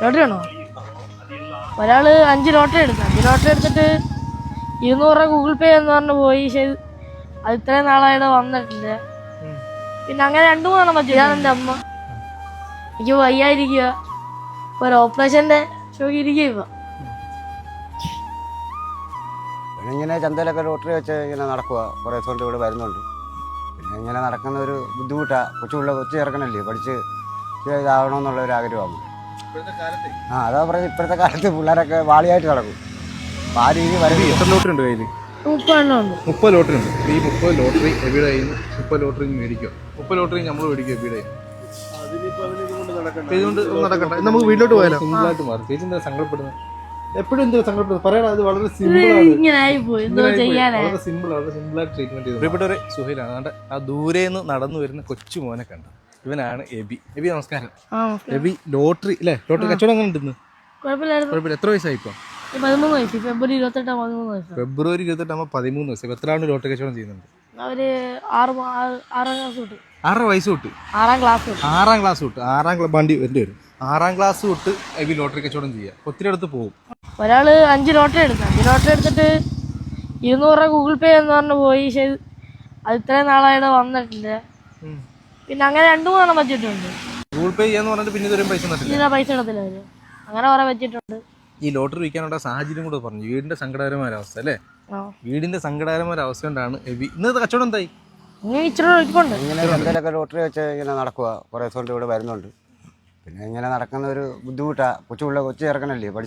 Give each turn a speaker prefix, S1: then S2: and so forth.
S1: Lottery ആണോ? ഒരാള് 5 lottery എടുത്തു. 5 ലോട്ടറി എടുത്തിട്ട് 200 രൂപ ഗൂഗിൾ പേ എന്ന് പറഞ്ഞു പോയി. ശരി, അത് ഇത്രയും നാളായിട്ട് വന്നിട്ടില്ല. പിന്നെ അങ്ങനെ 2-3 പറ്റി. ഞാൻ എൻ്റെ അമ്മ എനിക്ക് വയ്യായിരിക്കുക, ഒരു ഓപ്പറേഷന്റെ ഷോക്ക് ഇരിക്കുക.
S2: പിന്നെ ഇങ്ങനെ ചന്തയിലൊക്കെ ലോട്ടറി വെച്ച് ഇങ്ങനെ നടക്കുക. കുറേ ദിവസം കൊണ്ട് ഇവിടെ വരുന്നുണ്ട്. പിന്നെ ഇങ്ങനെ നടക്കുന്ന ഒരു ബുദ്ധിമുട്ടാണ്. കൊച്ചു ചേർക്കണല്ലേ, പഠിച്ച് ഇതാവണമെന്നുള്ള ഒരു ആഗ്രഹമാണ്. അതാ പറയുന്നത്, ഇപ്പോഴത്തെ കാലത്ത് പിള്ളേരൊക്കെ വാളിയായിട്ട് നടക്കും. അപ്പോൾ ആ രീതി വരും.
S3: എത്ര ലോട്ടറി ഉണ്ട് കയ്യിൽ? 30 ലോട്ടറി ഉണ്ട്. ഈ 30 ലോട്ടറി എവിടെ 30 ലോട്ടറി മേടിക്കും. 30 ലോട്ടറി നമ്മൾ മേടിക്കും എവിടെ ഇതുകൊണ്ട് നടക്കണ്ട. നമുക്ക് വീട്ടിലോട്ട് പോയാലോ? സിമ്പിളായിട്ട് മാറും. ചേച്ചി എന്താ സങ്കടപ്പെടുന്നത്? എപ്പോഴും എന്താ സങ്കടപ്പെടുന്നത്? പറയണം. അത് വളരെ സിമ്പിളാണ്. വളരെ സിമ്പിളായിട്ട് ട്രീറ്റ്മെന്റ് ചെയ്തു. പ്രിയപ്പെട്ടവരെ, സുഹൈലാണ്. അതുകൊണ്ട് ആ ദൂരെ നിന്ന് നടന്നു വരുന്ന കൊച്ചു മോനെ കണ്ട ഇവനാണ് എബി. എബി നമസ്കാരം. എബി ലോട്ടറി അല്ലേ? ലോട്ടറി കച്ചവടം അങ്ങനെ ഉണ്ടെന്ന്? കുഴപ്പമില്ല. എത്ര വയസ്സായി ഇപ്പം?
S1: 13 വയസ്സ്. ഫെബ്രുവരി 28 13 വയസ്സ്.
S3: ഫെബ്രുവരി 28 ആകുമ്പോൾ 13 വയസ്സ്. എത്ര ആണ്ട് ലോട്ടറി കച്ചവടം ചെയ്യുന്നുണ്ട്?
S1: അവര് 6 ക്ലാസ് തൊട്ട്.
S3: 6 വയസ്സ് തൊട്ട്?
S1: 6 ക്ലാസ് തൊട്ട്. 6 വണ്ടി എൻ്റെ വരും. 6 ക്ലാസ് തൊട്ട് എബി ലോട്ടറി കച്ചവടം ചെയ്യുക. ഒത്തിരി അടുത്ത് പോകും. ഒരാള് 5 ലോട്ടറി എടുത്തു. 5 ലോട്ടറി എടുത്തിട്ട് 200 രൂപ ഗൂഗിൾ പേ എന്ന് പറഞ്ഞു പോയി. ശരി, അത് ഇത്രയും നാളായിട്ട് വന്നിട്ടില്ല. പിന്നെ അങ്ങനെ 2-3 പറ്റിയിട്ടുണ്ട്.
S3: ഗൂഗിൾ പേ ചെയ്യാന്ന് പറഞ്ഞിട്ട് പിന്നെ ഇതുവരെയും പൈസ തന്നിട്ടില്ല.
S1: പൈസ ഇടത്തില്ല അവര്. അങ്ങനെ കുറെ പറ്റിയിട്ടുണ്ട്.
S3: ഈ ലോട്ടറി വിൽക്കാനുള്ള സാഹചര്യം കൂടെ പറഞ്ഞു. വീടിന്റെ സങ്കടകരമായ അവസ്ഥ അല്ലേ? വീടിന്റെ സങ്കടകരമായ അവസ്ഥ കൊണ്ടാണ് എബി ഇന്നത്തെ കച്ചവടം എന്തായി?
S2: ഇങ്ങനെ ചന്തയിലൊക്കെ ലോട്ടറി വെച്ച് ഇങ്ങനെ നടക്കുക. കുറേ ദിവസം കൊണ്ട് ഇവിടെ വരുന്നുണ്ട്. പിന്നെ ഇങ്ങനെ നടക്കുന്ന ഒരു ബുദ്ധിമുട്ടാണ്. കൊച്ചു ചേർക്കണല്ലേ, പഠിച്ച്